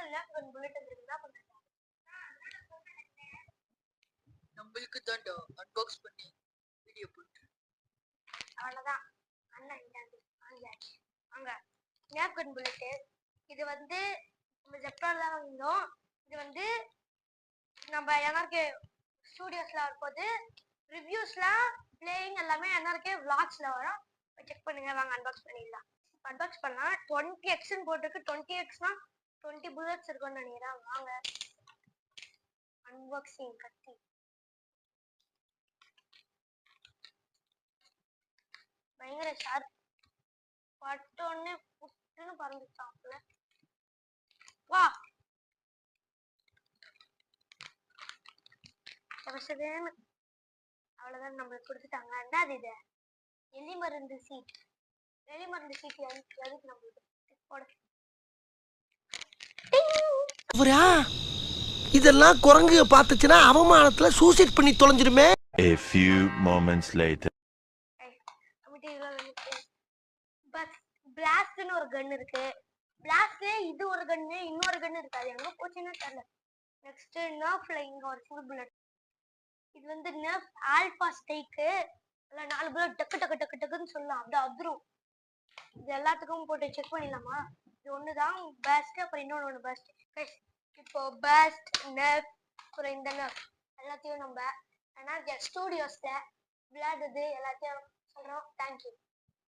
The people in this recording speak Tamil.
புதுசா புல்லட் வந்திருக்குன்னா பண்றது நம்மளுக்கு தான்டா அன்பாக்ஸ் பண்ணி வீடியோ போட்டு அவ்வளவுதான். அண்ணா வாங்கியாச்சு. வாங்க நேப்கன் புல்லட்டு. இது வந்து நம்ம ஜெப்டால தான் வாங்கினோம். இது வந்து நம்ம என்ஆர்கே ஸ்டூடியோஸ்ல வரும்போது ரிவ்யூஸ்லாம் பிளேயிங் எல்லாமே என்ஆர்கே விளாக்ஸ்ல வரும். செக் பண்ணுங்க. வாங்க அன்பாக்ஸ் பண்ணிடலாம். அன்பாக்ஸ் பண்ணலாம். 20x போட்டுருக்கு. 20xனா 20 புல்லட்ஸ் இருக்கும்னு நினைக்கிறேன். வாங்க அன்பாக்சிங் கத்தி. பயங்கர ஷார்ப். பட்டோன்னு புட்டுன்னு பறந்துச்சாப்ல. வா அவ்வளவுதான் நம்மளுக்கு கொடுத்துட்டாங்க. என்னது இது? எலி மருந்து சீட். எலி மருந்து சீட் எதுக்கு நம்மளுக்கு போட? இதெல்லாம் குரங்கு பார்த்துச்சுன்னா அவமானத்துல சூசைட் பண்ணி தொலைஞ்சிருமே. A few moments later. பிளாஸ்ட்னு ஒரு கன் இருக்கு. பிளாஸ்ட்ல இது ஒரு கன்னு, இன்னொரு கன்னு இருக்கு. அது எங்க போச்சுன்னு தெரியல. நெக்ஸ்ட் நர்ஃப்ல இங்க ஒரு ஃபுல் புல்லட். இது வந்து நர்ஃப் ஆல்பா ஸ்ட்ரைக்கு. இல்ல 4 புல்லட் டக்கு டக்கு டக்கு டக்குன்னு சொல்லலாம். அப்படியே அதிரும். இது எல்லாத்துக்கும் போட்டு செக் பண்ணிடலாமா? இது ஒண்ணுதான் பெஸ்ட். அப்புறம் இன்னொன்னு பெஸ்ட். இப்போ பெஸ்ட் நர்ஃப் அப்புறம் இந்த நர்ஃப் எல்லாத்தையும் நம்ம ஏன்னா ஸ்டூடியோஸ்ல விளையாடுறது எல்லாத்தையும் சொல்றோம். தேங்க்யூ.